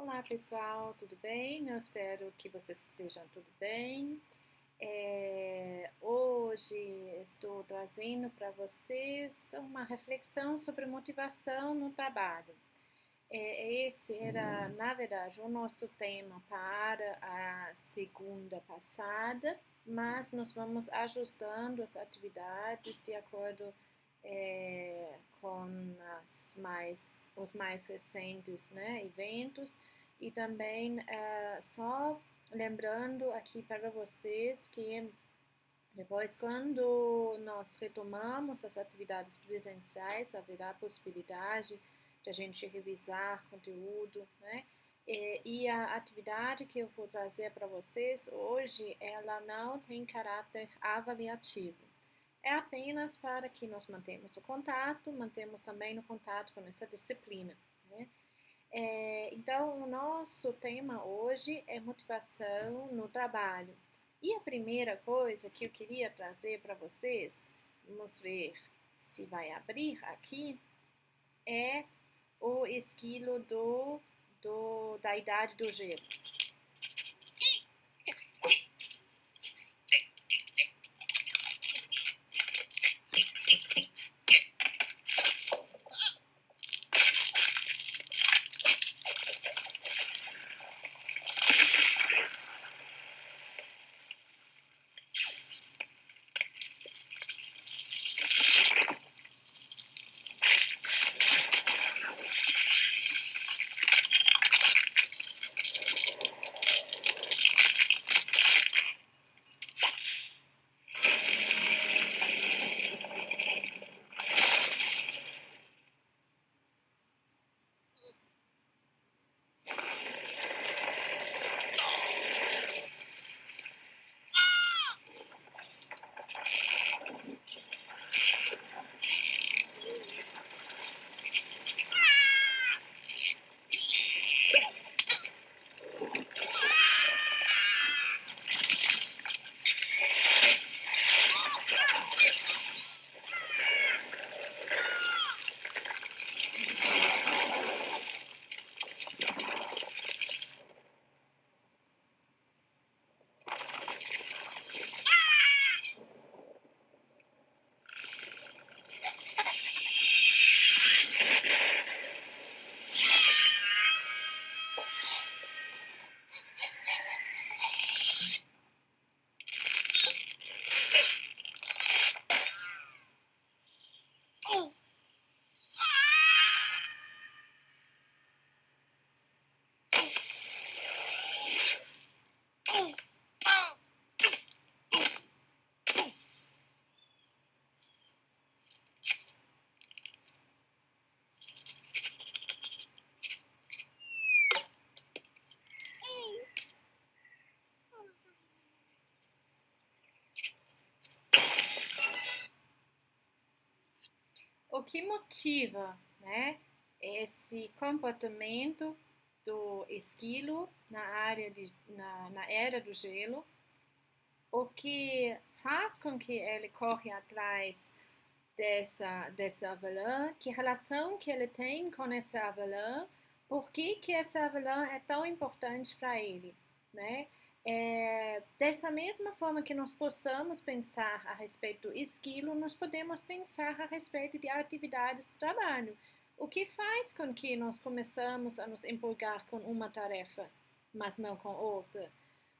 Olá pessoal, tudo bem? Eu espero que vocês estejam tudo bem. Hoje estou trazendo para vocês uma reflexão sobre motivação no trabalho. Esse era, na verdade, o nosso tema para a segunda passada, mas nós vamos ajustando as atividades de acordo com os mais recentes, né, eventos e também só lembrando aqui para vocês que depois, quando nós retomamos as atividades presenciais, haverá a possibilidade de a gente revisar conteúdo, né? E a atividade que eu vou trazer para vocês hoje, ela não tem caráter avaliativo. É apenas para que nós mantemos o contato, mantemos também o contato com essa disciplina, né? Então, o nosso tema hoje é motivação no trabalho. E a primeira coisa que eu queria trazer para vocês, vamos ver se vai abrir aqui, é o esquilo da Idade do Gelo. O que motiva, né, esse comportamento do esquilo na era do gelo? O que faz com que ele corre atrás dessa avelã? Que relação que ele tem com essa avelã? Por que essa avelã é tão importante para ele, né? Dessa mesma forma que nós possamos pensar a respeito do esquilo, nós podemos pensar a respeito de atividades do trabalho. O que faz com que nós começamos a nos empolgar com uma tarefa, mas não com outra?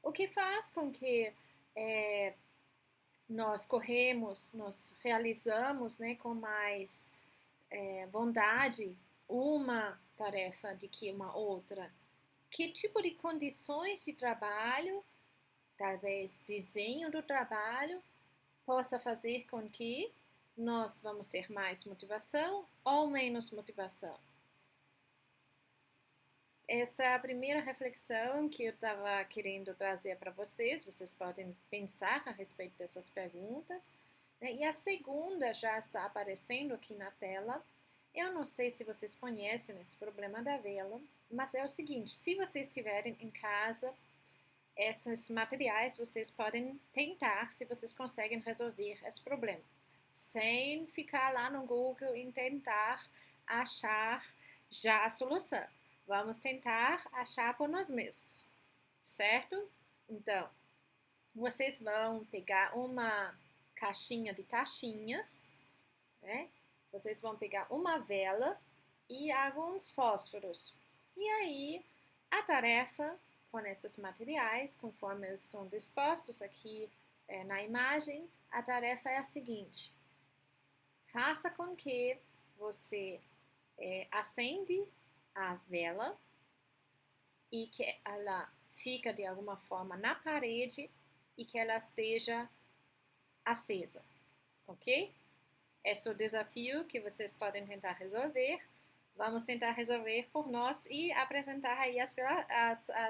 O que faz com que nós corremos, nós realizamos, né, com mais bondade uma tarefa do que uma outra? Que tipo de condições de trabalho, talvez desenho do trabalho, possa fazer com que nós vamos ter mais motivação ou menos motivação? Essa é a primeira reflexão que eu estava querendo trazer para vocês. Vocês podem pensar a respeito dessas perguntas, né? E a segunda já está aparecendo aqui na tela. Eu não sei se vocês conhecem esse problema da vela, mas é o seguinte: se vocês tiverem em casa esses materiais, vocês podem tentar se vocês conseguem resolver esse problema, sem ficar lá no Google e tentar achar já a solução. Vamos tentar achar por nós mesmos, certo? Então, vocês vão pegar uma caixinha de taxinhas, né? Vocês vão pegar uma vela e alguns fósforos. E aí, a tarefa com esses materiais, conforme eles são dispostos aqui na imagem, a tarefa é a seguinte: faça com que você acende a vela e que ela fica de alguma forma na parede e que ela esteja acesa, ok? Esse é o desafio que vocês podem tentar resolver. Vamos tentar resolver por nós e apresentar aí as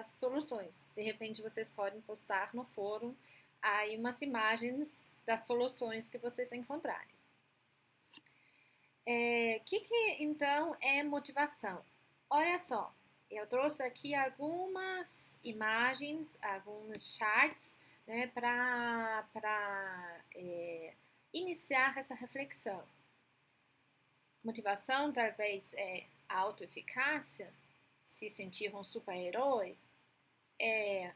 soluções. De repente vocês podem postar no fórum aí umas imagens das soluções que vocês encontrarem. Que então é motivação? Olha só, eu trouxe aqui algumas imagens, alguns charts, né, para iniciar essa reflexão. Motivação talvez é autoeficácia, se sentir um super-herói, é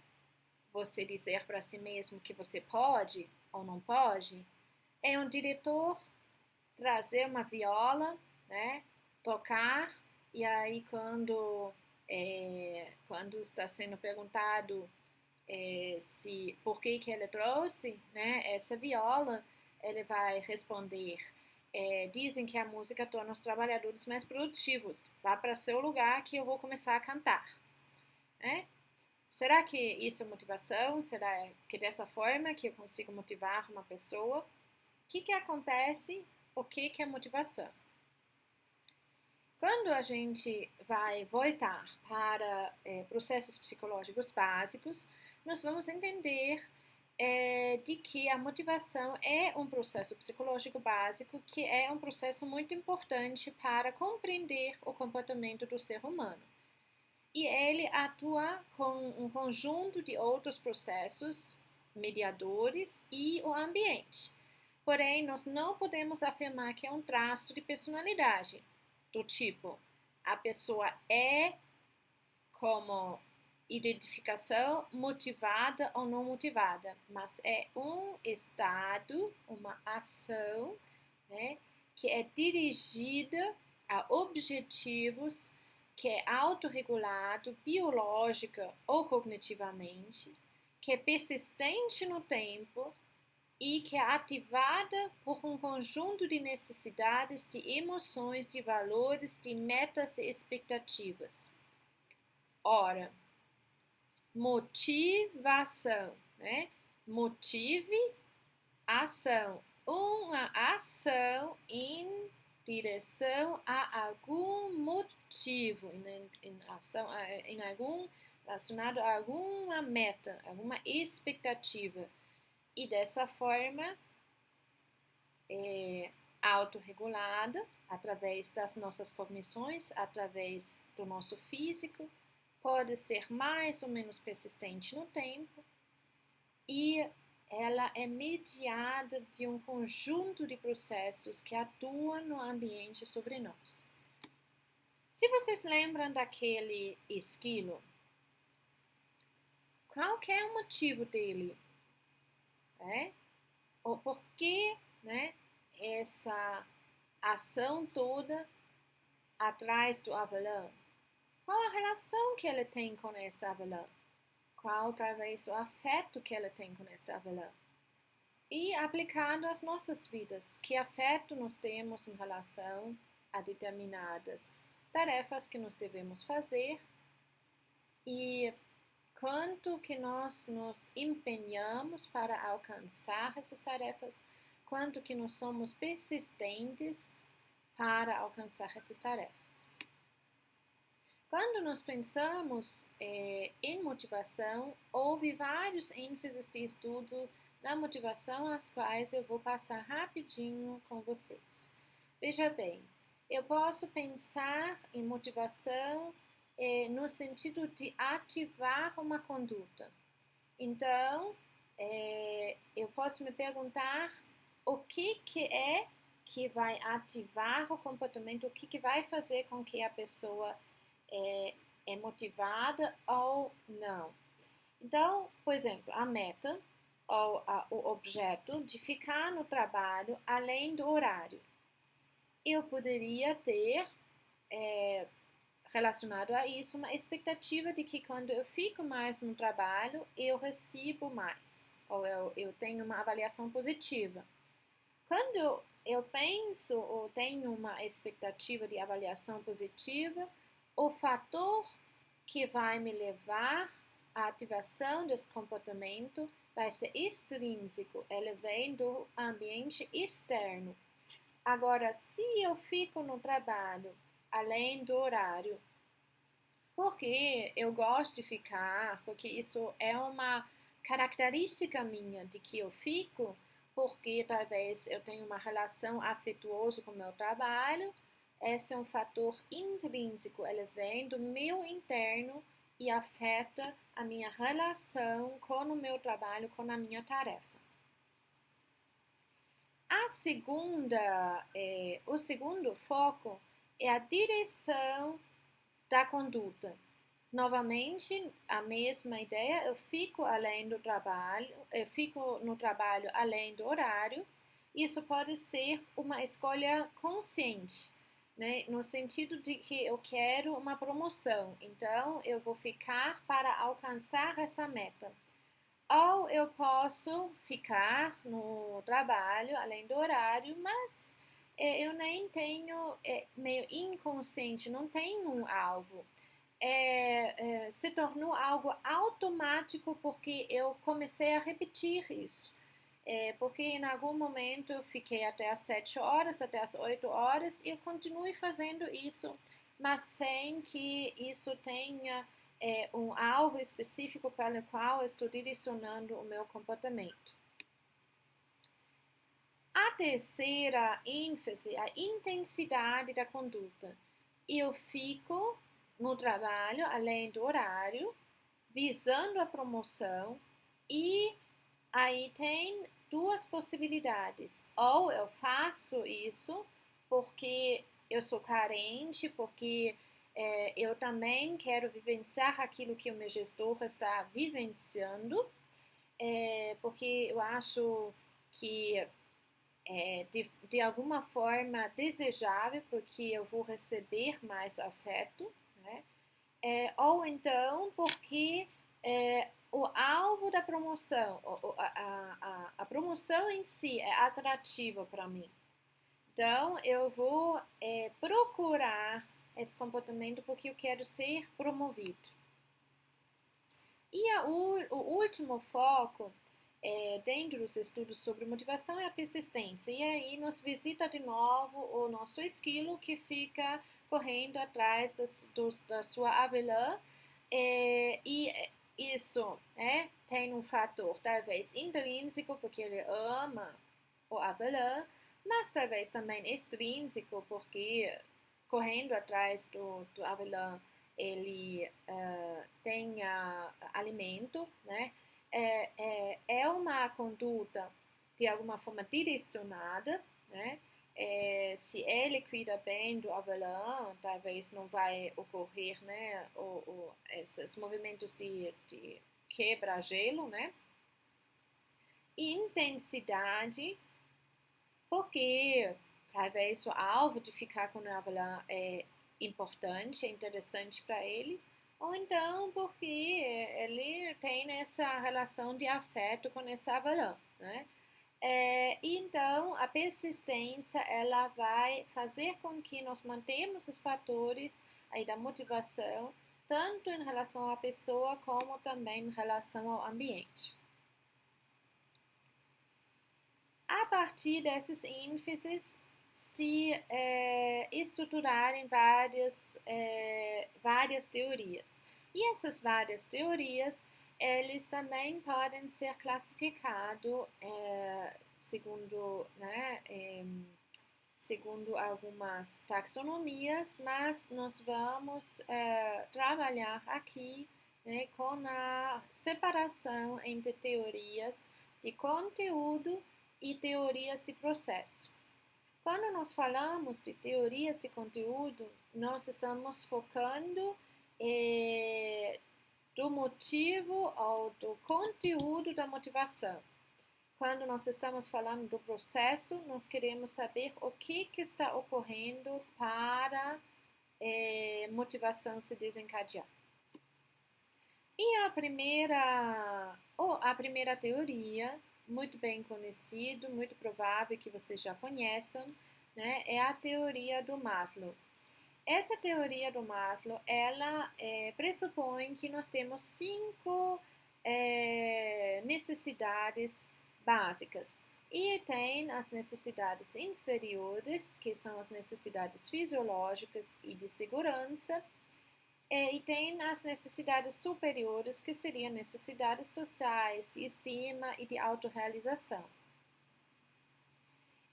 você dizer para si mesmo que você pode ou não pode, é um diretor trazer uma viola, né, tocar, e aí quando está sendo perguntado se por que ele trouxe, né, essa viola, ele vai responder: dizem que a música torna os trabalhadores mais produtivos. Vá para seu lugar que eu vou começar a cantar. Né? Será que isso é motivação? Será que dessa forma que eu consigo motivar uma pessoa? O que acontece? O que é motivação? Quando a gente vai voltar para processos psicológicos básicos, nós vamos entender de que a motivação é um processo psicológico básico que é um processo muito importante para compreender o comportamento do ser humano. E ele atua com um conjunto de outros processos mediadores e o ambiente. Porém, nós não podemos afirmar que é um traço de personalidade, do tipo, a pessoa é como identificação motivada ou não motivada, mas é um estado, uma ação, né, que é dirigida a objetivos, que é autorregulado biológica ou cognitivamente, que é persistente no tempo e que é ativada por um conjunto de necessidades, de emoções, de valores, de metas e expectativas. Ora, motivação, né? Motive, ação. Uma ação em direção a algum motivo, em algum relacionado a alguma meta, alguma expectativa. E dessa forma, autorregulada, através das nossas cognições, através do nosso físico, pode ser mais ou menos persistente no tempo e ela é mediada de um conjunto de processos que atuam no ambiente sobre nós. Se vocês lembram daquele esquilo, qual que é o motivo dele? Ou por que, né, essa ação toda atrás do avelã? Qual a relação que ele tem com essa avelã? Qual talvez o afeto que ele tem com essa avelã? E aplicado às nossas vidas, que afeto nós temos em relação a determinadas tarefas que nós devemos fazer e quanto que nós nos empenhamos para alcançar essas tarefas, quanto que nós somos persistentes para alcançar essas tarefas. Quando nós pensamos em motivação, houve vários ênfases de estudo na motivação, as quais eu vou passar rapidinho com vocês. Veja bem, eu posso pensar em motivação no sentido de ativar uma conduta. Então, eu posso me perguntar o que é que vai ativar o comportamento, o que vai fazer com que a pessoa é motivada ou não. Então, por exemplo, a meta ou o objeto de ficar no trabalho além do horário. Eu poderia ter, relacionado a isso, uma expectativa de que quando eu fico mais no trabalho, eu recebo mais, ou eu tenho uma avaliação positiva. Quando eu penso ou tenho uma expectativa de avaliação positiva, o fator que vai me levar à ativação desse comportamento vai ser extrínseco, ele vem do ambiente externo. Agora, se eu fico no trabalho além do horário, porque eu gosto de ficar, porque isso é uma característica minha de que eu fico, porque talvez eu tenha uma relação afetuosa com o meu trabalho, esse é um fator intrínseco, ele vem do meu interno e afeta a minha relação com o meu trabalho, com a minha tarefa. O segundo foco é a direção da conduta. Novamente, a mesma ideia, eu fico no trabalho além do horário. Isso pode ser uma escolha consciente, né? No sentido de que eu quero uma promoção, então eu vou ficar para alcançar essa meta. Ou eu posso ficar no trabalho além do horário, mas eu nem tenho, meio inconsciente, não tenho um alvo. Se tornou algo automático porque eu comecei a repetir isso. Porque em algum momento eu fiquei até as 7 horas, até as 8 horas e eu continuo fazendo isso, mas sem que isso tenha um alvo específico para o qual eu estou direcionando o meu comportamento. A terceira ênfase, a intensidade da conduta. Eu fico no trabalho além do horário, visando a promoção, e aí tem duas possibilidades. Ou eu faço isso porque eu sou carente, porque eu também quero vivenciar aquilo que o meu gestor está vivenciando, porque eu acho que de alguma forma desejável, porque eu vou receber mais afeto, né? Ou então porque o alvo da promoção, a promoção em si é atrativa para mim. Então, eu vou procurar esse comportamento porque eu quero ser promovido. E o último foco dentro dos estudos sobre motivação é a persistência. E aí nos visita de novo o nosso esquilo que fica correndo atrás da sua avelã. E isso tem um fator talvez intrínseco, porque ele ama o avelã, mas talvez também extrínseco, porque correndo atrás do avelã ele tenha alimento, né? É uma conduta de alguma forma direcionada, né? Se ele cuida bem do avelã, talvez não vai ocorrer, né, esses movimentos de quebra-gelo, né? E intensidade, porque talvez o alvo de ficar com o avelã é importante, é interessante para ele, ou então porque ele tem essa relação de afeto com esse avelã, né? Então, a persistência, ela vai fazer com que nós mantemos os fatores aí da motivação, tanto em relação à pessoa, como também em relação ao ambiente. A partir desses ênfases, se estruturarem várias teorias. E essas várias teorias, eles também podem ser classificados segundo, né, segundo algumas taxonomias, mas nós vamos trabalhar aqui, né, com a separação entre teorias de conteúdo e teorias de processo. Quando nós falamos de teorias de conteúdo, nós estamos focando do motivo ou do conteúdo da motivação. Quando nós estamos falando do processo, nós queremos saber o que está ocorrendo para motivação se desencadear. E a primeira teoria, muito bem conhecida, muito provável que vocês já conheçam, né, é a teoria do Maslow. Essa teoria do Maslow, ela pressupõe que nós temos 5 necessidades básicas. E tem as necessidades inferiores, que são as necessidades fisiológicas e de segurança, e tem as necessidades superiores, que seriam necessidades sociais, de estima e de autorrealização.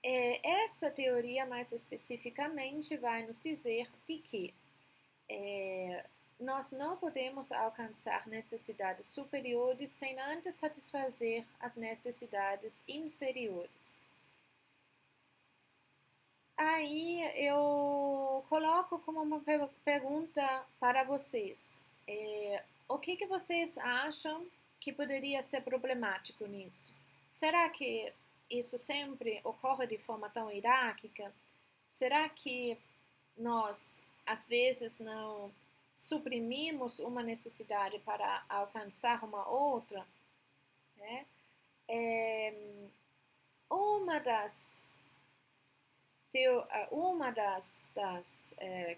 Essa teoria, mais especificamente, vai nos dizer de que nós não podemos alcançar necessidades superiores sem antes satisfazer as necessidades inferiores. Aí eu coloco como uma pergunta para vocês. O que vocês acham que poderia ser problemático nisso? Será que isso sempre ocorre de forma tão hierárquica? Será que nós, às vezes, não suprimimos uma necessidade para alcançar uma outra? Né? Uma das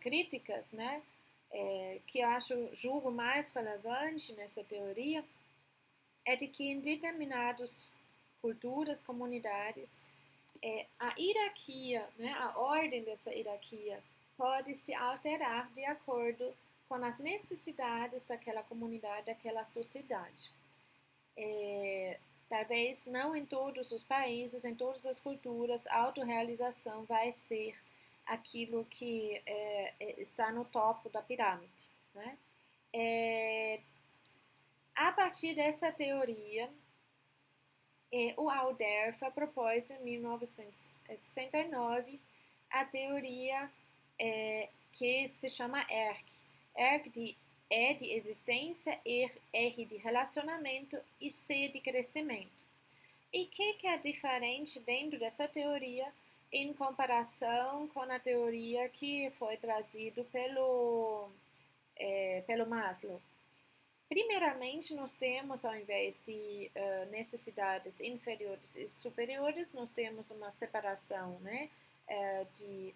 críticas, né, que eu julgo mais relevante nessa teoria, é de que em determinadas culturas, comunidades, a hierarquia, né, a ordem dessa hierarquia pode se alterar de acordo com as necessidades daquela comunidade, daquela sociedade. Talvez não em todos os países, em todas as culturas, a autorrealização vai ser aquilo que está no topo da pirâmide. Né? A partir dessa teoria, o Alderfer propôs em 1969 a teoria que se chama ERC. ERC de E de existência, R de relacionamento e C de crescimento. E o que é diferente dentro dessa teoria em comparação com a teoria que foi trazida pelo Maslow? Primeiramente, nós temos, ao invés de necessidades inferiores e superiores, nós temos uma separação, né, de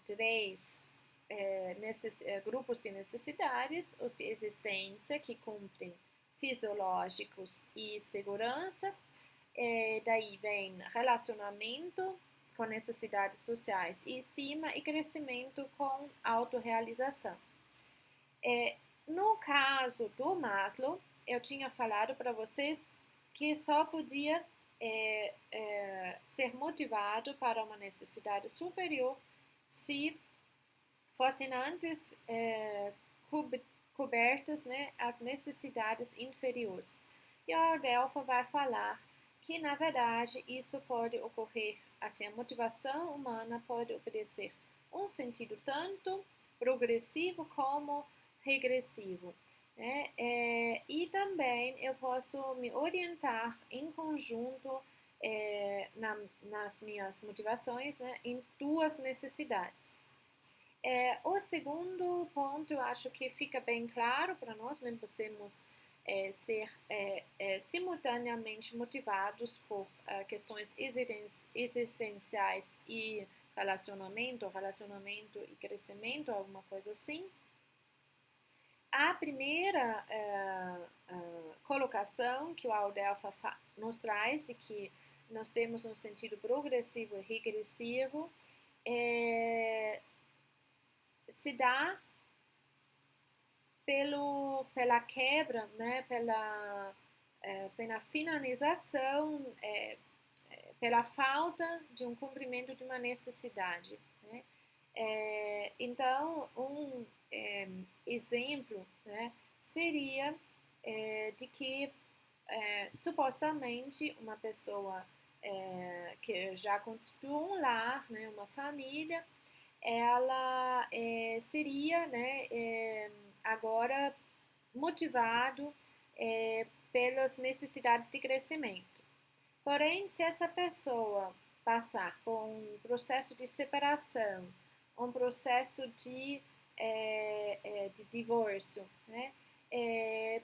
3 grupos de necessidades: os de existência, que cumprem fisiológicos e segurança, daí vem relacionamento com necessidades sociais e estima, e crescimento com autorrealização. No caso do Maslow, eu tinha falado para vocês que só podia ser motivado para uma necessidade superior se fossem antes cobertas, né, as necessidades inferiores. E a Alderfer vai falar que, na verdade, isso pode ocorrer, assim, a motivação humana pode obedecer um sentido tanto progressivo como regressivo. Né? E também eu posso me orientar em conjunto nas minhas motivações, né, em 2 necessidades. O segundo ponto, eu acho que fica bem claro para nós, não podemos ser simultaneamente motivados por questões existenciais e relacionamento e crescimento, alguma coisa assim. A primeira colocação que o Alderfer nos traz, de que nós temos um sentido progressivo e regressivo, se dá pela quebra, né, pela finalização, pela falta de um cumprimento de uma necessidade. Né? Então, um exemplo, né, seria de que supostamente uma pessoa que já constituiu um lar, né, uma família, ela seria, né, agora motivado pelas necessidades de crescimento. Porém, se essa pessoa passar por um processo de separação, um processo de divórcio, né?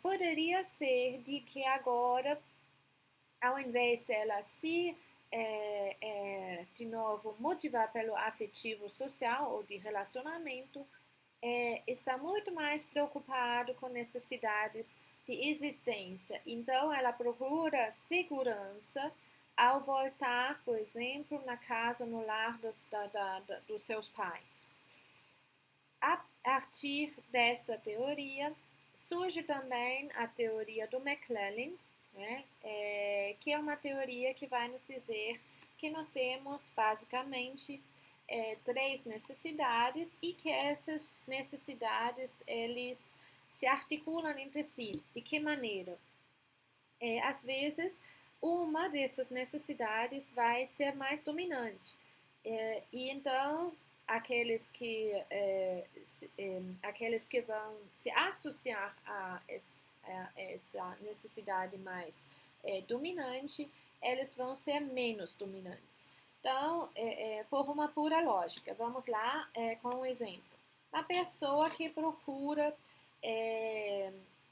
Poderia ser de que agora, ao invés dela se de novo motivar pelo afetivo social ou de relacionamento, está muito mais preocupado com necessidades de existência. Então, ela procura segurança ao voltar, por exemplo, na casa, no lar dos seus pais. A partir dessa teoria, surge também a teoria do McClelland, né? Que é uma teoria que vai nos dizer que nós temos basicamente três necessidades e que essas necessidades eles se articulam entre si. De que maneira? Às vezes, uma dessas necessidades vai ser mais dominante. E então, aqueles que vão se associar a essa necessidade mais dominante, eles vão ser menos dominantes. Então, por uma pura lógica, vamos lá com um exemplo. Uma pessoa que procura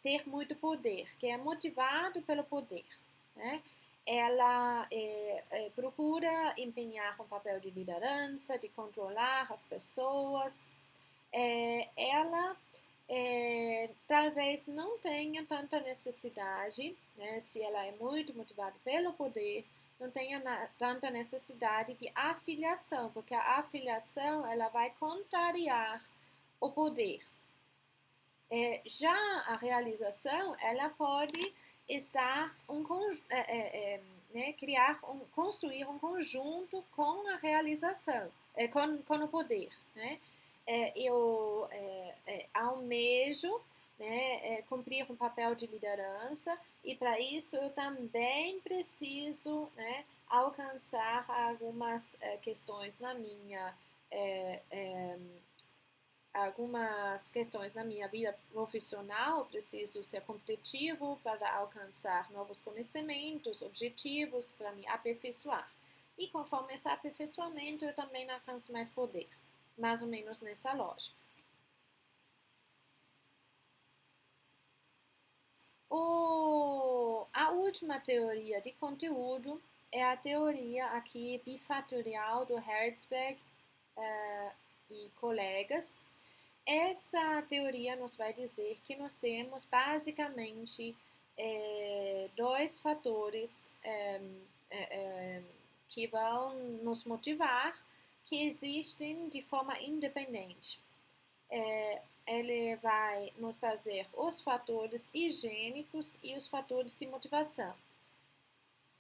ter muito poder, que é motivado pelo poder, né? Ela procura empenhar um papel de liderança, de controlar as pessoas. Ela talvez não tenha tanta necessidade, né, se ela é muito motivada pelo poder, não tenha tanta necessidade de afiliação, porque a afiliação ela vai contrariar o poder. Já a realização, ela pode estar construir um conjunto com a realização, com o poder, né? Eu almejo, né, cumprir um papel de liderança e para isso eu também preciso, né, alcançar algumas questões na minha vida profissional, preciso ser competitivo para alcançar novos conhecimentos, objetivos, para me aperfeiçoar. E conforme esse aperfeiçoamento, eu também alcanço mais poder. Mais ou menos nessa lógica. A última teoria de conteúdo é a teoria aqui bifatorial do Herzberg e colegas. Essa teoria nos vai dizer que nós temos basicamente dois fatores que vão nos motivar, que existem de forma independente. Ele vai nos trazer os fatores higiênicos e os fatores de motivação.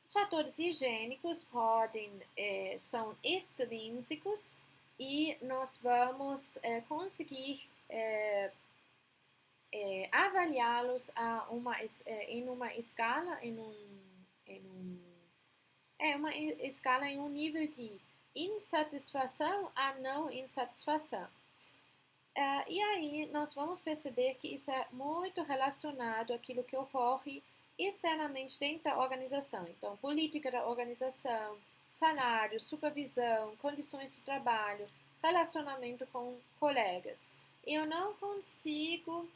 Os fatores higiênicos são extrínsecos e nós vamos conseguir avaliá-los em uma escala, uma escala em um nível de insatisfação a não insatisfação. E aí nós vamos perceber que isso é muito relacionado àquilo que ocorre externamente dentro da organização. Então, política da organização, salário, supervisão, condições de trabalho, relacionamento com colegas. Eu não consigo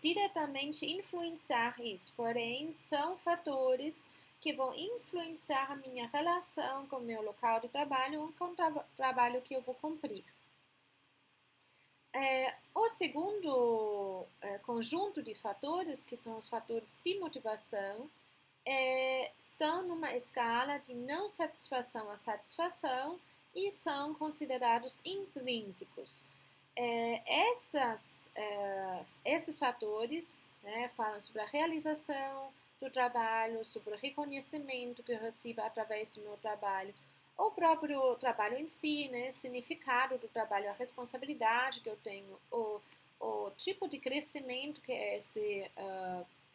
diretamente influenciar isso, porém são fatores que vão influenciar a minha relação com o meu local de trabalho ou com o trabalho que eu vou cumprir. O segundo conjunto de fatores, que são os fatores de motivação, estão numa escala de não satisfação a satisfação e são considerados intrínsecos. Esses fatores, né, falam sobre a realização do trabalho, sobre o reconhecimento que eu recebo através do meu trabalho, o próprio trabalho em si, né, significado do trabalho, a responsabilidade que eu tenho, o tipo de crescimento que esse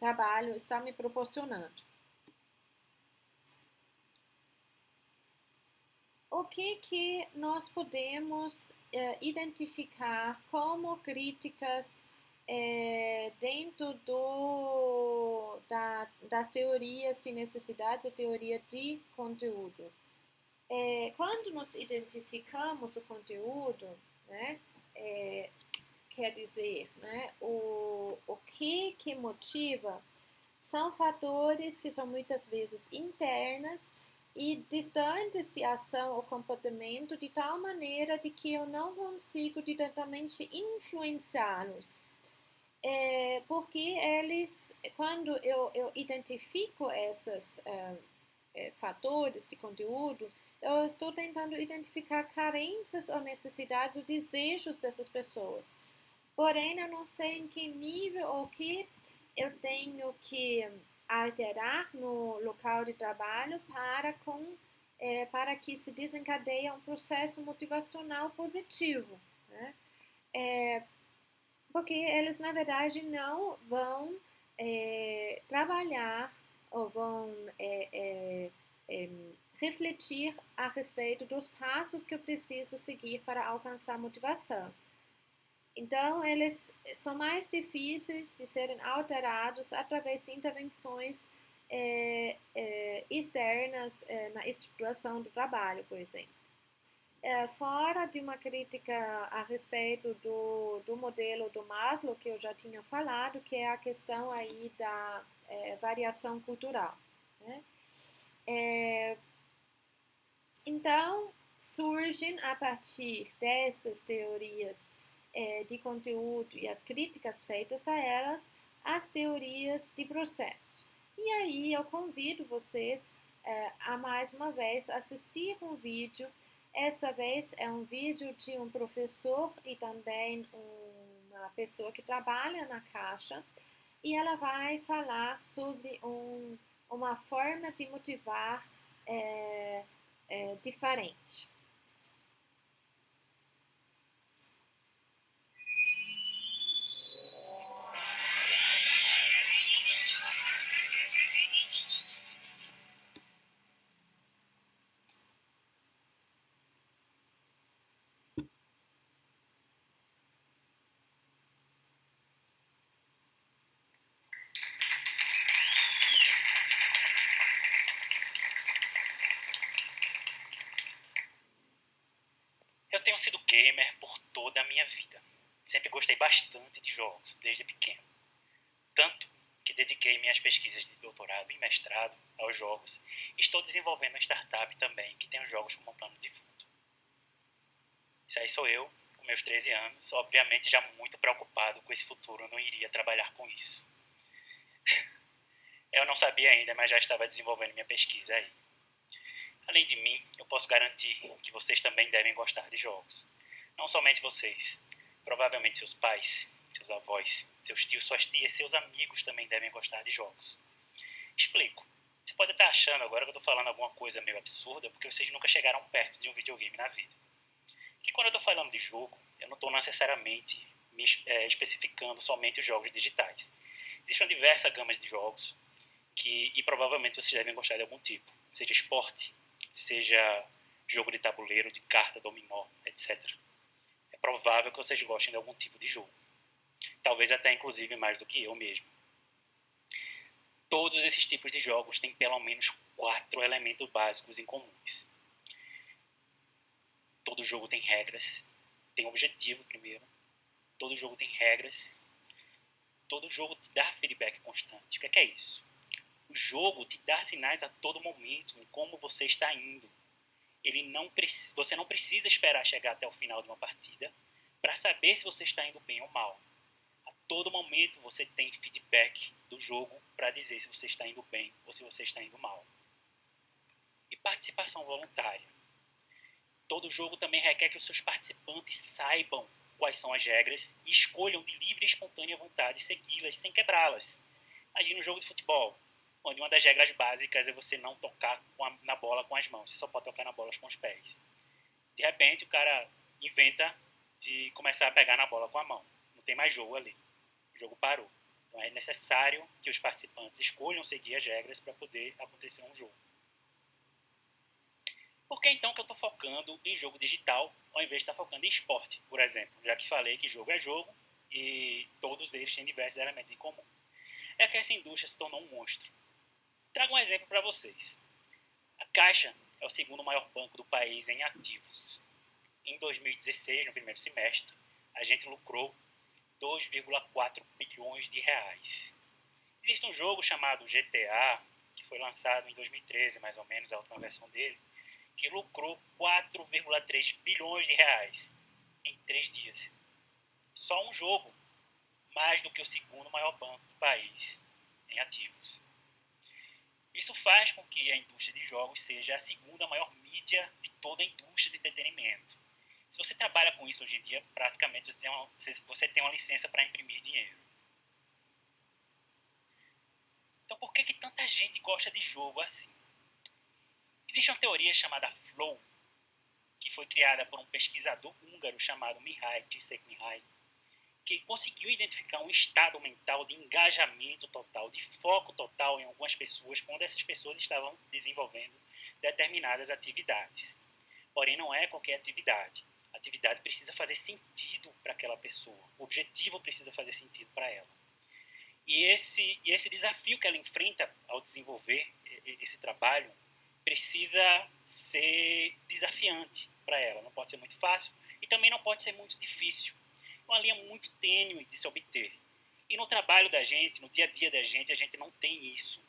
trabalho está me proporcionando. o que nós podemos identificar como críticas dentro das teorias de necessidades ou teoria de conteúdo. Quando nós identificamos o conteúdo, né, quer dizer, né, o que motiva são fatores que são muitas vezes internas e distantes de ação ou comportamento de tal maneira de que eu não consigo diretamente influenciá-los. Porque eles, quando eu identifico esses fatores de conteúdo, eu estou tentando identificar carências ou necessidades ou desejos dessas pessoas. Porém, eu não sei em que nível ou que eu tenho que alterar no local de trabalho para que se desencadeie um processo motivacional positivo, né? Porque eles, na verdade, não vão trabalhar ou vão refletir a respeito dos passos que eu preciso seguir para alcançar motivação. Então, eles são mais difíceis de serem alterados através de intervenções externas na estruturação do trabalho, por exemplo. Fora de uma crítica a respeito do modelo do Maslow, que eu já tinha falado, que é a questão aí da variação cultural, né? Então, surgem a partir dessas teorias de conteúdo e as críticas feitas a elas, as teorias de processo. E aí eu convido vocês a mais uma vez assistir um vídeo. Essa vez é um vídeo de um professor e também uma pessoa que trabalha na Caixa, e ela vai falar sobre uma forma de motivar diferente. Eu tenho sido gamer por toda a minha vida. Sempre gostei bastante de jogos, desde pequeno. Tanto que dediquei minhas pesquisas de doutorado e mestrado aos jogos e estou desenvolvendo uma startup também que tem os jogos como plano de fundo. Isso aí sou eu, com meus 13 anos, obviamente já muito preocupado com esse futuro, eu não iria trabalhar com isso. Eu não sabia ainda, mas já estava desenvolvendo minha pesquisa aí. Além de mim, eu posso garantir que vocês também devem gostar de jogos. Não somente vocês, provavelmente seus pais, seus avós, seus tios, suas tias, seus amigos também devem gostar de jogos. Explico. Você pode estar achando agora que eu estou falando alguma coisa meio absurda porque vocês nunca chegaram perto de um videogame na vida. Que quando eu estou falando de jogo, eu não estou necessariamente me especificando somente os jogos digitais. Existem diversas gamas de jogos e provavelmente vocês devem gostar de algum tipo, seja esporte, seja jogo de tabuleiro, de carta, dominó, etc. É provável que vocês gostem de algum tipo de jogo. Talvez até inclusive mais do que eu mesmo. Todos esses tipos de jogos têm pelo menos 4 elementos básicos em comuns. Todo jogo tem regras, tem objetivo primeiro. Todo jogo tem regras. Todo jogo te dá feedback constante. O que é isso? O jogo te dá sinais a todo momento em como você está indo. Você não precisa esperar chegar até o final de uma partida para saber se você está indo bem ou mal. A todo momento você tem feedback do jogo para dizer se você está indo bem ou se você está indo mal. E participação voluntária. Todo jogo também requer que os seus participantes saibam quais são as regras e escolham de livre e espontânea vontade segui-las sem quebrá-las. Imagina um jogo de futebol, onde uma das regras básicas é você não tocar na bola com as mãos. Você só pode tocar na bola com os pés. De repente, o cara inventa de começar a pegar na bola com a mão. Não tem mais jogo ali. O jogo parou. Então, é necessário que os participantes escolham seguir as regras para poder acontecer um jogo. Por que então que eu estou focando em jogo digital ao invés de estar focando em esporte, por exemplo? Já que falei que jogo é jogo e todos eles têm diversos elementos em comum. É que essa indústria se tornou um monstro. Trago um exemplo para vocês. A Caixa é o segundo maior banco do país em ativos. Em 2016, no primeiro semestre, a gente lucrou 2,4 bilhões de reais. Existe um jogo chamado GTA, que foi lançado em 2013, mais ou menos, a última versão dele, que lucrou 4,3 bilhões de reais em 3 dias. Só um jogo, mais do que o segundo maior banco do país em ativos. Isso faz com que a indústria de jogos seja a segunda maior mídia de toda a indústria de entretenimento. Se você trabalha com isso hoje em dia, praticamente você tem uma licença para imprimir dinheiro. Então por que tanta gente gosta de jogo assim? Existe uma teoria chamada Flow, que foi criada por um pesquisador húngaro chamado Mihaly Csikszentmihalyi, que conseguiu identificar um estado mental de engajamento total, de foco total em algumas pessoas, quando essas pessoas estavam desenvolvendo determinadas atividades. Porém, não é qualquer atividade. A atividade precisa fazer sentido para aquela pessoa. O objetivo precisa fazer sentido para ela. E esse desafio que ela enfrenta ao desenvolver esse trabalho precisa ser desafiante para ela. Não pode ser muito fácil e também não pode ser muito difícil. É uma linha muito tênue de se obter. E no trabalho da gente, no dia a dia da gente, a gente não tem isso.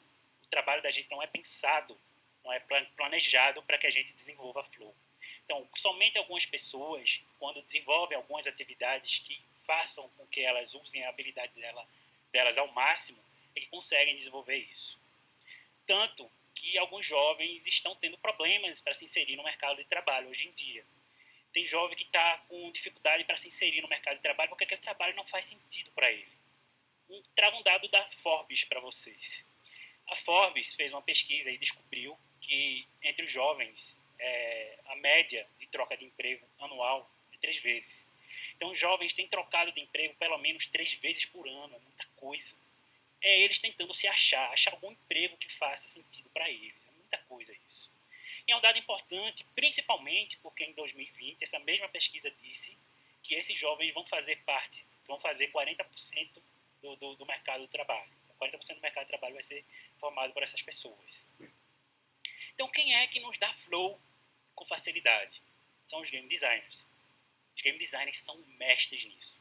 O trabalho da gente não é pensado, não é planejado para que a gente desenvolva flow. Então, somente algumas pessoas, quando desenvolvem algumas atividades que façam com que elas usem a habilidade delas ao máximo, é que conseguem desenvolver isso. Tanto que alguns jovens estão tendo problemas para se inserir no mercado de trabalho hoje em dia. Tem jovem que está com dificuldade para se inserir no mercado de trabalho porque aquele trabalho não faz sentido para ele. Trago um dado da Forbes para vocês. A Forbes fez uma pesquisa e descobriu que entre os jovens a média de troca de emprego anual é 3 vezes. Então os jovens têm trocado de emprego pelo menos 3 vezes por ano, é muita coisa. É eles tentando se achar algum emprego que faça sentido para eles. É muita coisa isso. E é um dado importante, principalmente porque em 2020 essa mesma pesquisa disse que esses jovens vão fazer 40% do mercado do trabalho. 40% do mercado de trabalho vai ser formado por essas pessoas. Então quem é que nos dá flow com facilidade? São os game designers. Os game designers são mestres nisso.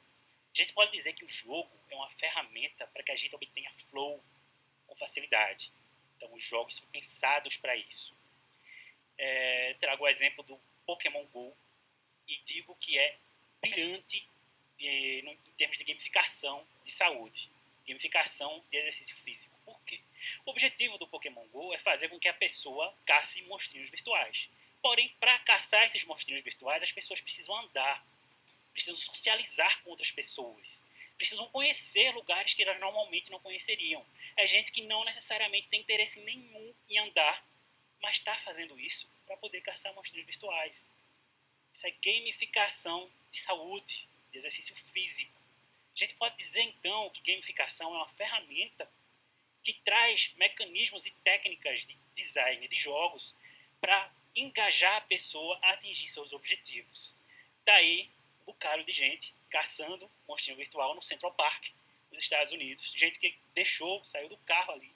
A gente pode dizer que o jogo é uma ferramenta para que a gente obtenha flow com facilidade. Então os jogos são pensados para isso. Trago o exemplo do Pokémon GO e digo que é brilhante em termos de gamificação de saúde, gamificação de exercício físico. Por quê? O objetivo do Pokémon GO é fazer com que a pessoa caça monstrinhos virtuais. Porém, para caçar esses monstrinhos virtuais, as pessoas precisam andar, precisam socializar com outras pessoas, precisam conhecer lugares que elas normalmente não conheceriam. É gente que não necessariamente tem interesse nenhum em andar, mas está fazendo isso para poder caçar monstrinhos virtuais. Isso é gamificação de saúde, de exercício físico. A gente pode dizer, então, que gamificação é uma ferramenta que traz mecanismos e técnicas de design de jogos para engajar a pessoa a atingir seus objetivos. Daí, um bocado de gente caçando monstrinho virtual no Central Park, nos Estados Unidos. Gente que saiu do carro ali,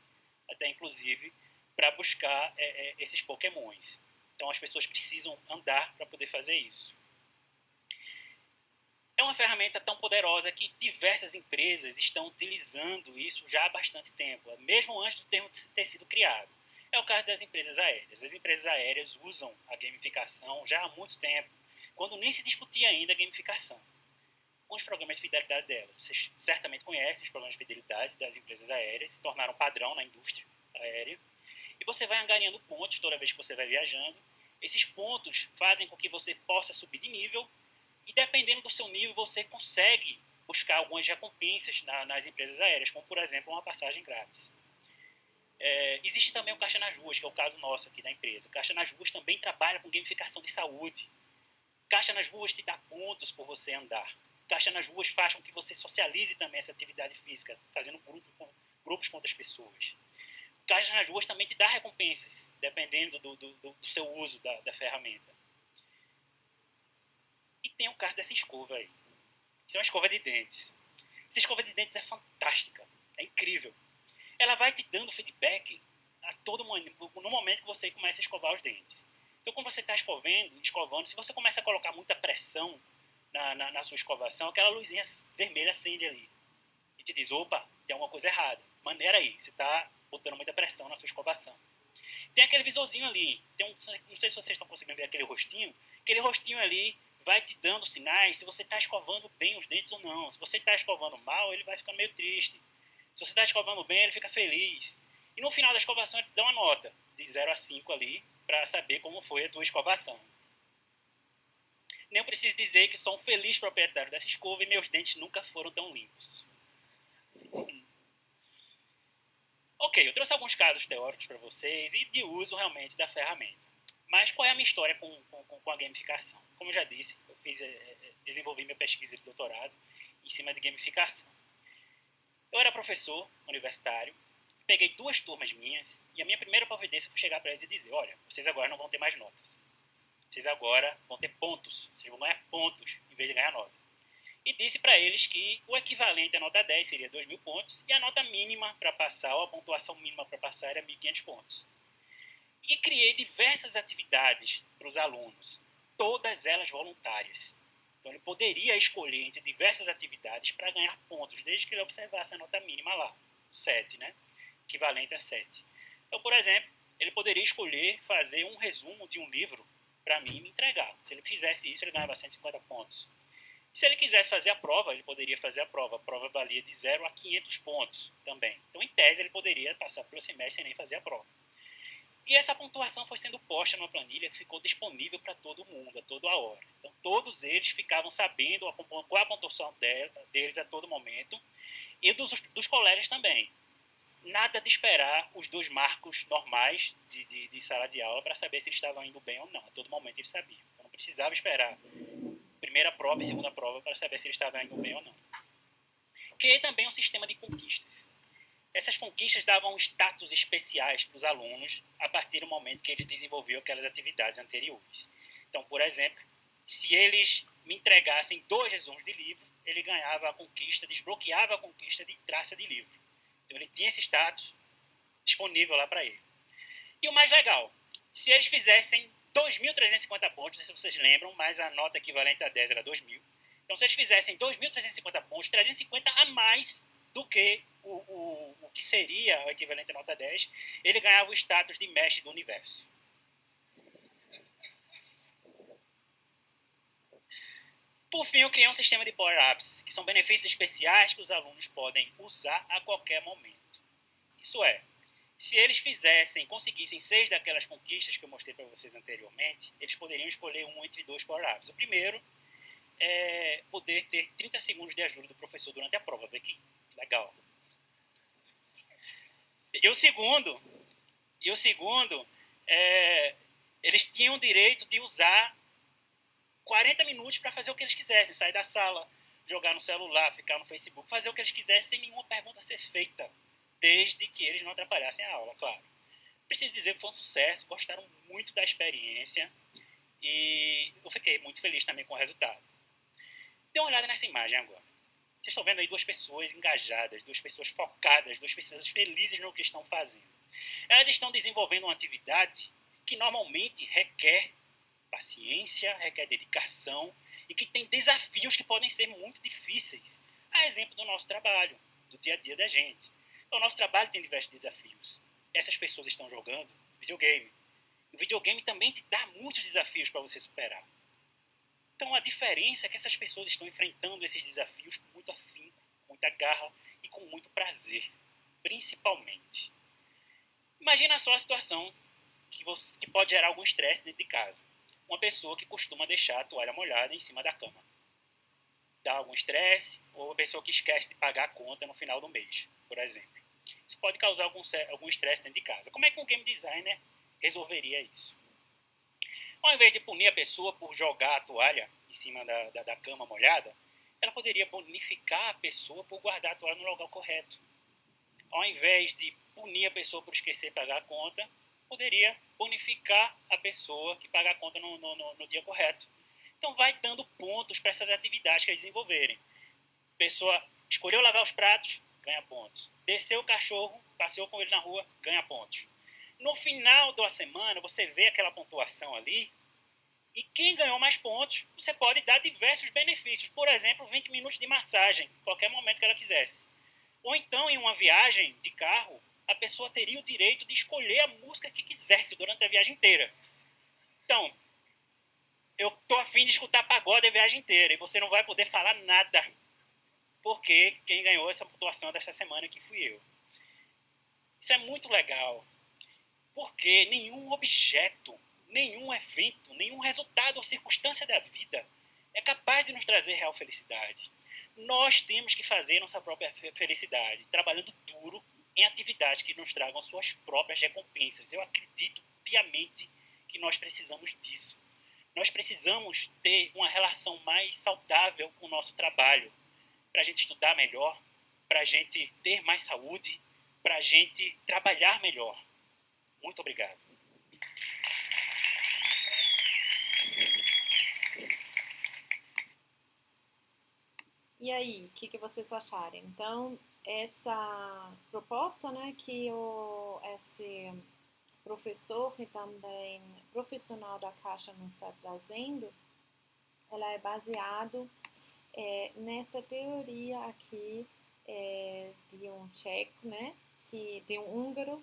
até inclusive, para buscar esses pokémons. Então as pessoas precisam andar para poder fazer isso. É uma ferramenta tão poderosa que diversas empresas estão utilizando isso já há bastante tempo, mesmo antes do termo ter sido criado. É o caso das empresas aéreas. As empresas aéreas usam a gamificação já há muito tempo, quando nem se discutia ainda a gamificação. Com os programas de fidelidade delas. Vocês certamente conhecem os programas de fidelidade das empresas aéreas, se tornaram padrão na indústria aérea. E você vai angariando pontos toda vez que você vai viajando. Esses pontos fazem com que você possa subir de nível e, dependendo do seu nível, você consegue buscar algumas recompensas nas empresas aéreas, como, por exemplo, uma passagem grátis. Existe também o Caixa nas Ruas, que é o caso nosso aqui da empresa. O Caixa nas Ruas também trabalha com gamificação de saúde. Caixa nas Ruas te dá pontos por você andar. Caixa nas Ruas faz com que você socialize também essa atividade física, fazendo grupos com outras pessoas. Caixas nas ruas também te dá recompensas, dependendo do seu uso da ferramenta. E tem o caso dessa escova aí. Isso é uma escova de dentes. Essa escova de dentes é fantástica, é incrível. Ela vai te dando feedback a todo momento, no momento que você começa a escovar os dentes. Então, quando você está escovando, se você começa a colocar muita pressão na sua escovação, aquela luzinha vermelha acende ali e te diz, opa, tem alguma coisa errada. Maneira aí, você está botando muita pressão na sua escovação. Tem aquele visorzinho ali, não sei se vocês estão conseguindo ver aquele rostinho ali vai te dando sinais se você está escovando bem os dentes ou não. Se você está escovando mal, ele vai ficar meio triste. Se você está escovando bem, ele fica feliz. E no final da escovação, ele te dá uma nota de 0 a 5 ali, para saber como foi a tua escovação. Nem preciso dizer que sou um feliz proprietário dessa escova e meus dentes nunca foram tão limpos. Ok, eu trouxe alguns casos teóricos para vocês e de uso realmente da ferramenta. Mas qual é a minha história com a gamificação? Como eu já disse, eu desenvolvi minha pesquisa de doutorado em cima de gamificação. Eu era professor universitário, peguei 2 turmas minhas e a minha primeira providência foi chegar para eles e dizer, olha, vocês agora não vão ter mais notas. Vocês agora vão ter pontos. Vocês vão ganhar pontos em vez de ganhar nota. E disse para eles que o equivalente à nota 10 seria 2.000 pontos e a nota mínima para passar, ou a pontuação mínima para passar era 1.500 pontos. E criei diversas atividades para os alunos, todas elas voluntárias. Então ele poderia escolher entre diversas atividades para ganhar pontos, desde que ele observasse a nota mínima lá, 7, né? Equivalente a 7. Então, por exemplo, ele poderia escolher fazer um resumo de um livro para mim me entregar. Se ele fizesse isso, ele ganhava 150 pontos. E se ele quisesse fazer a prova, ele poderia fazer a prova. A prova valia de 0 a 500 pontos também. Então, em tese, ele poderia passar pelo semestre sem nem fazer a prova. E essa pontuação foi sendo posta numa planilha que ficou disponível para todo mundo, a toda hora. Então, todos eles ficavam sabendo qual a pontuação deles a todo momento e dos colegas também. Nada de esperar os 2 marcos normais de sala de aula para saber se eles estavam indo bem ou não. A todo momento eles sabiam. Então, não precisava esperar primeira prova e segunda prova para saber se eles estavam indo bem ou não. Criei também um sistema de conquistas. Essas conquistas davam status especiais para os alunos a partir do momento que eles desenvolviam aquelas atividades anteriores. Então, por exemplo, se eles me entregassem 2 resumos de livro, ele ganhava a conquista, desbloqueava a conquista de traça de livro. Então, ele tinha esse status disponível lá para ele. E o mais legal, se eles fizessem 2.350 pontos, não sei se vocês lembram, mas a nota equivalente a 10 era 2.000. Então, se eles fizessem 2.350 pontos, 350 a mais do que o que seria o equivalente a nota 10, ele ganhava o status de mestre do universo. Por fim, eu criei um sistema de power-ups, que são benefícios especiais que os alunos podem usar a qualquer momento. Isso é, se eles conseguissem 6 daquelas conquistas que eu mostrei para vocês anteriormente, eles poderiam escolher um entre 2 power-ups. O primeiro é poder ter 30 segundos de ajuda do professor durante a prova. Vê que legal. E o segundo eles tinham o direito de usar 40 minutos para fazer o que eles quisessem, sair da sala, jogar no celular, ficar no Facebook, fazer o que eles quisessem sem nenhuma pergunta a ser feita, desde que eles não atrapalhassem a aula, claro. Preciso dizer que foi um sucesso, gostaram muito da experiência e eu fiquei muito feliz também com o resultado. Dê uma olhada nessa imagem agora. Vocês estão vendo aí 2 pessoas engajadas, 2 pessoas focadas, 2 pessoas felizes no que estão fazendo. Elas estão desenvolvendo uma atividade que normalmente requer paciência, requer dedicação e que tem desafios que podem ser muito difíceis. A exemplo do nosso trabalho, do dia a dia da gente. Então, o nosso trabalho tem diversos desafios. Essas pessoas estão jogando videogame. O videogame também te dá muitos desafios para você superar. Então, a diferença é que essas pessoas estão enfrentando esses desafios com muito afinco, com muita garra e com muito prazer, principalmente. Imagina só a situação que pode gerar algum estresse dentro de casa. Uma pessoa que costuma deixar a toalha molhada em cima da cama. Dá algum estresse, ou a pessoa que esquece de pagar a conta no final do mês, por exemplo. Isso pode causar algum estresse dentro de casa. Como é que um game designer resolveria isso? Ao invés de punir a pessoa por jogar a toalha em cima da cama molhada, ela poderia bonificar a pessoa por guardar a toalha no lugar correto. ao invés de punir a pessoa por esquecer de pagar a conta, poderia bonificar a pessoa que paga a conta no dia correto. Então, vai dando pontos para essas atividades que eles desenvolverem. A pessoa escolheu lavar os pratos, ganha pontos. Desceu o cachorro, passeou com ele na rua, ganha pontos. No final da semana, você vê aquela pontuação ali, e quem ganhou mais pontos, você pode dar diversos benefícios. Por exemplo, 20 minutos de massagem, em qualquer momento que ela quisesse. Ou então, em uma viagem de carro, a pessoa teria o direito de escolher a música que quisesse durante a viagem inteira. Então, eu tô afim de escutar pagode a viagem inteira e você não vai poder falar nada, porque quem ganhou essa pontuação dessa semana aqui fui eu. Isso é muito legal, porque nenhum objeto, nenhum evento, nenhum resultado ou circunstância da vida é capaz de nos trazer real felicidade. Nós temos que fazer nossa própria felicidade, trabalhando duro em atividades que nos tragam suas próprias recompensas. Eu acredito piamente que nós precisamos disso. Nós precisamos ter uma relação mais saudável com o nosso trabalho, para a gente estudar melhor, para a gente ter mais saúde, para a gente trabalhar melhor. Muito obrigado. E aí, o que vocês acharam? Então, essa proposta, né, que esse professor e também profissional da Caixa nos está trazendo, ela é baseado nessa teoria aqui de um tcheco, né, de um húngaro,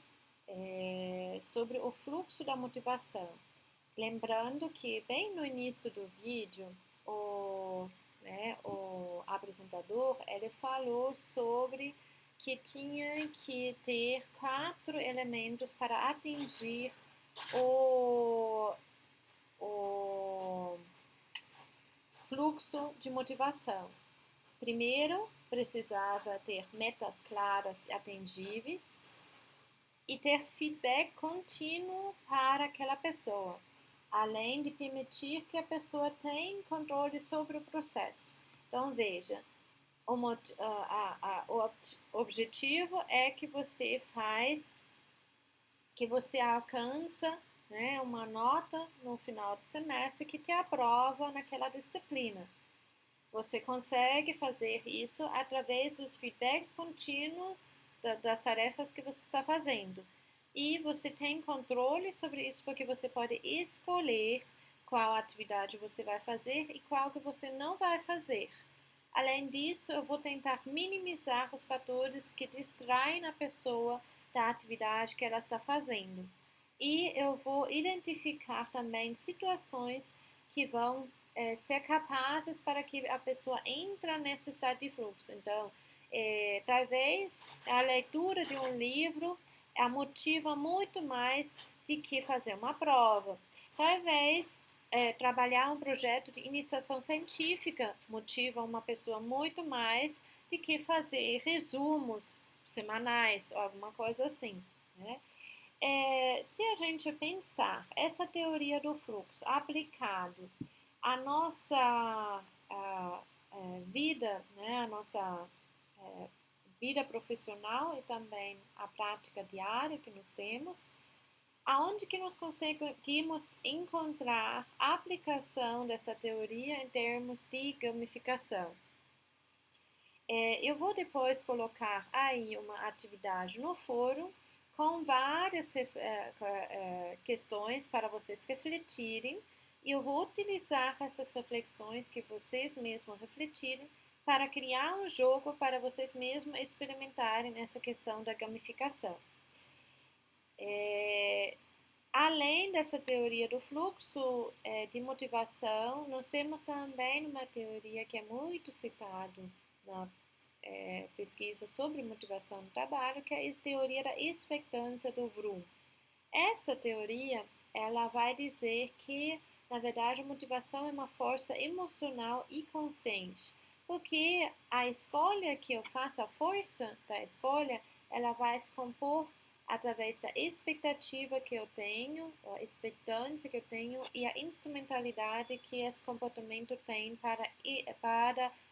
sobre o fluxo da motivação. Lembrando que bem no início do vídeo, o apresentador, ele falou sobre que tinha que ter 4 elementos para atingir o fluxo de motivação. Primeiro, precisava ter metas claras e atingíveis e ter feedback contínuo para aquela pessoa, além de permitir que a pessoa tenha controle sobre o processo. Então, veja, o objetivo é que você alcança, né, uma nota no final do semestre que te aprova naquela disciplina. Você consegue fazer isso através dos feedbacks contínuos das tarefas que você está fazendo. E você tem controle sobre isso porque você pode escolher qual atividade você vai fazer e qual que você não vai fazer. Além disso, eu vou tentar minimizar os fatores que distraem a pessoa da atividade que ela está fazendo. E eu vou identificar também situações que vão ser capazes para que a pessoa entre nesse estado de fluxo. Então, talvez a leitura de um livro a motiva muito mais do que fazer uma prova. Talvez trabalhar um projeto de iniciação científica motiva uma pessoa muito mais do que fazer resumos semanais ou alguma coisa assim, né? Se a gente pensar essa teoria do fluxo aplicado à nossa vida, né, a nossa vida profissional e também a prática diária que nós temos, aonde que nós conseguimos encontrar a aplicação dessa teoria em termos de gamificação? Eu vou depois colocar aí uma atividade no fórum com várias questões para vocês refletirem e eu vou utilizar essas reflexões que vocês mesmos refletirem para criar um jogo para vocês mesmos experimentarem essa questão da gamificação. Além dessa teoria do fluxo de motivação, nós temos também uma teoria que é muito citada na pesquisa sobre motivação no trabalho, que é a teoria da expectância do Vroom. Essa teoria, ela vai dizer que, na verdade, a motivação é uma força emocional e consciente, porque a escolha que eu faço, a força da escolha, ela vai se compor através da expectativa que eu tenho, a expectância que eu tenho e a instrumentalidade que esse comportamento tem para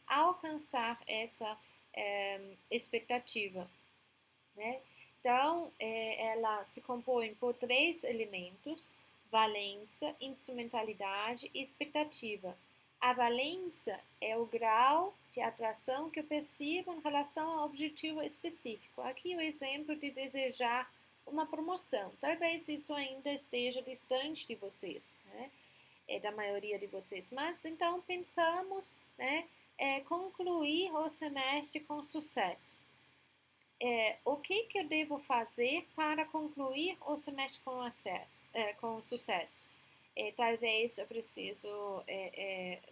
alcançar essa expectativa. né? Então, ela se compõe por 3 elementos: valência, instrumentalidade e expectativa. A valência é o grau de atração que eu percebo em relação ao objetivo específico. Aqui o exemplo de desejar uma promoção. Talvez isso ainda esteja distante de vocês, né? Da maioria de vocês. Mas então pensamos, né, concluir o semestre com sucesso. O que eu devo fazer para concluir o semestre com sucesso? Talvez eu preciso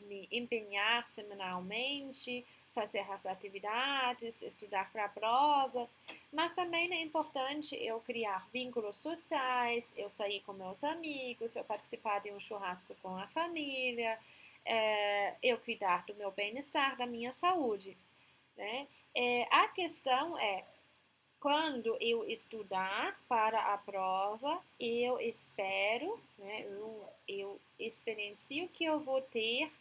me empenhar semanalmente, fazer as atividades, estudar para a prova, mas também é importante eu criar vínculos sociais, eu sair com meus amigos, eu participar de um churrasco com a família, eu cuidar do meu bem-estar, da minha saúde, né? A questão é, quando eu estudar para a prova, eu espero, né, eu experiencio que eu vou ter,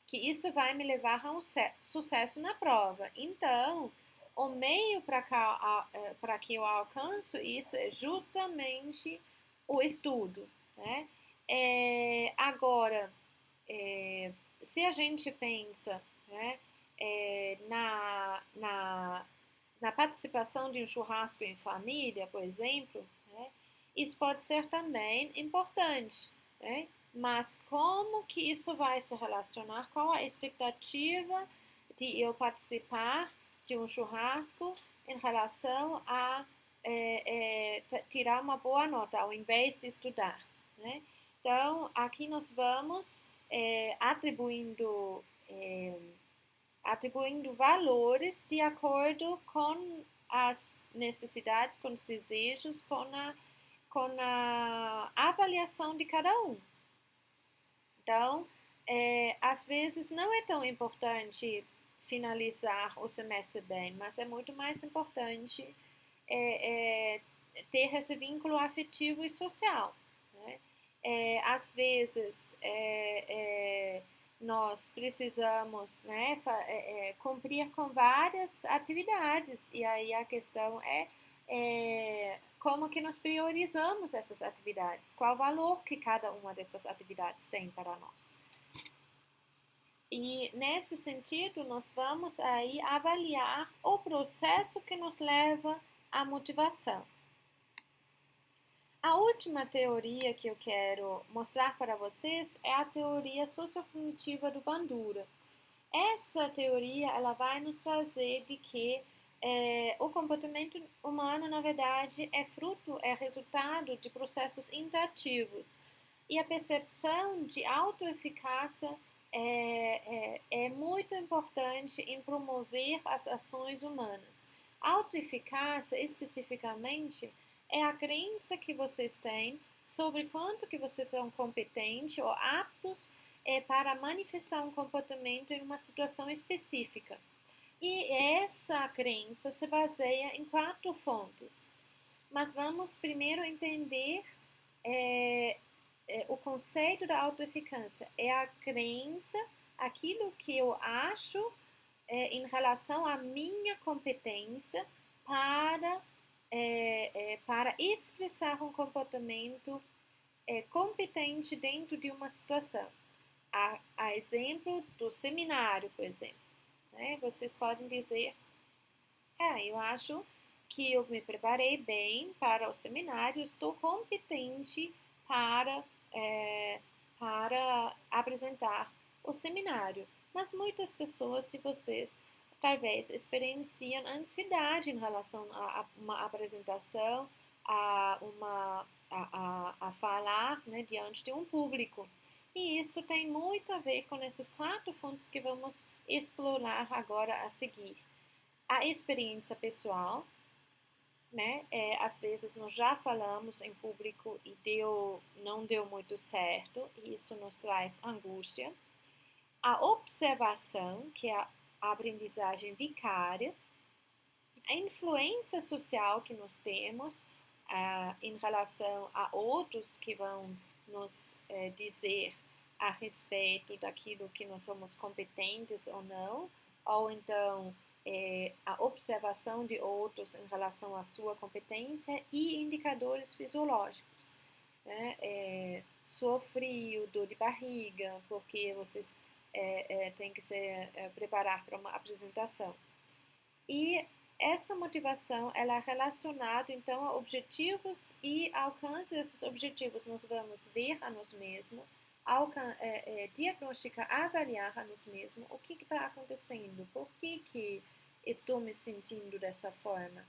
que isso vai me levar a um sucesso na prova. Então, o meio para que eu alcance isso é justamente o estudo, né? Agora, se a gente pensa, né, na participação de um churrasco em família, por exemplo, né, isso pode ser também importante, né? Mas como que isso vai se relacionar? Qual a expectativa de eu participar de um churrasco em relação a tirar uma boa nota, ao invés de estudar, né? Então, aqui nós vamos atribuindo valores de acordo com as necessidades, com os desejos, com a avaliação de cada um. Então, às vezes não é tão importante finalizar o semestre bem, mas é muito mais importante ter esse vínculo afetivo e social, né? Às vezes, nós precisamos, né, cumprir com várias atividades, e aí a questão é como que nós priorizamos essas atividades, qual o valor que cada uma dessas atividades tem para nós. E nesse sentido, nós vamos aí avaliar o processo que nos leva à motivação. A última teoria que eu quero mostrar para vocês é a teoria sociocognitiva do Bandura. Essa teoria ela vai nos trazer de que o comportamento humano, na verdade, é resultado de processos interativos. E a percepção de autoeficácia é muito importante em promover as ações humanas. Autoeficácia, especificamente, é a crença que vocês têm sobre quanto que vocês são competentes ou aptos para manifestar um comportamento em uma situação específica. E essa crença se baseia em 4 fontes. Mas vamos primeiro entender o conceito da autoeficácia. É a crença, aquilo que eu acho em relação à minha competência para expressar um comportamento competente dentro de uma situação. A exemplo do seminário, por exemplo, né? Vocês podem dizer, eu acho que eu me preparei bem para o seminário, estou competente para apresentar o seminário. Mas muitas pessoas de vocês talvez experienciam ansiedade em relação a uma apresentação, a falar, né, diante de um público. E isso tem muito a ver com esses 4 pontos que vamos explorar agora a seguir. A experiência pessoal, né? Às vezes nós já falamos em público e não deu muito certo, e isso nos traz angústia. A observação, que é a aprendizagem vicária, a influência social que nós temos em relação a outros que vão nos dizer a respeito daquilo que nós somos competentes ou não, ou então a observação de outros em relação à sua competência e indicadores fisiológicos. Né? Suor frio, dor de barriga, porque vocês têm que se preparar para uma apresentação. E essa motivação ela é relacionada então a objetivos e alcance desses objetivos. Nós vamos ver a nós mesmos, diagnosticar, avaliar a nós mesmos o que está acontecendo, por que estou me sentindo dessa forma.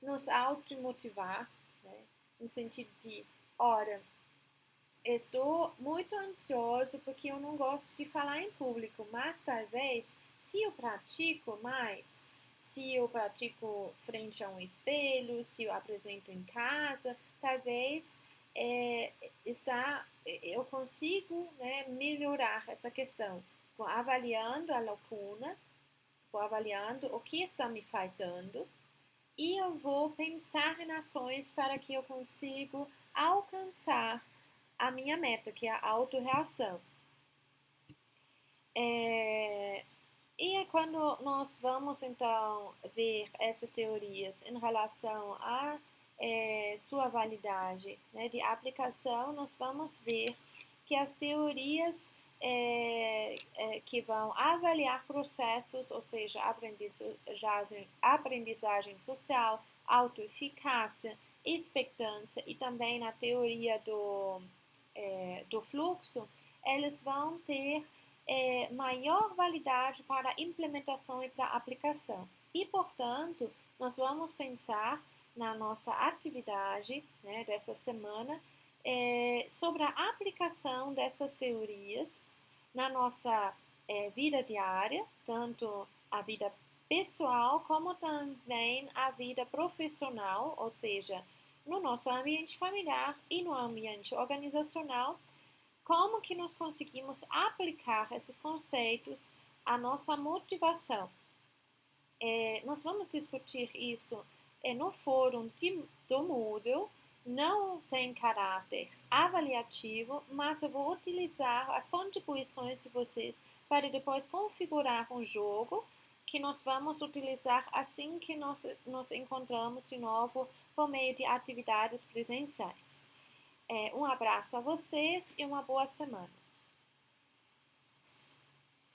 Nos automotivar, né, no sentido de, ora, estou muito ansioso porque eu não gosto de falar em público, mas talvez se eu pratico mais, se eu pratico frente a um espelho, se eu apresento em casa, talvez eu consigo, né, melhorar essa questão. Vou avaliando a lacuna, vou avaliando o que está me faltando e eu vou pensar em ações para que eu consiga alcançar a minha meta, que é a autorreação. E é quando nós vamos, então, ver essas teorias em relação à sua validade, né, de aplicação, nós vamos ver que as teorias que vão avaliar processos, ou seja, aprendizagem social, autoeficácia, expectância e também na teoria do fluxo, eles vão ter maior validade para a implementação e para a aplicação. E, portanto, nós vamos pensar na nossa atividade, né, dessa semana sobre a aplicação dessas teorias na nossa vida diária, tanto a vida pessoal como também a vida profissional, ou seja, no nosso ambiente familiar e no ambiente organizacional, como que nós conseguimos aplicar esses conceitos à nossa motivação. Nós vamos discutir isso no fórum do Moodle, não tem caráter avaliativo, mas eu vou utilizar as contribuições de vocês para depois configurar um jogo que nós vamos utilizar assim que nós nos encontramos de novo por meio de atividades presenciais. Um abraço a vocês e uma boa semana.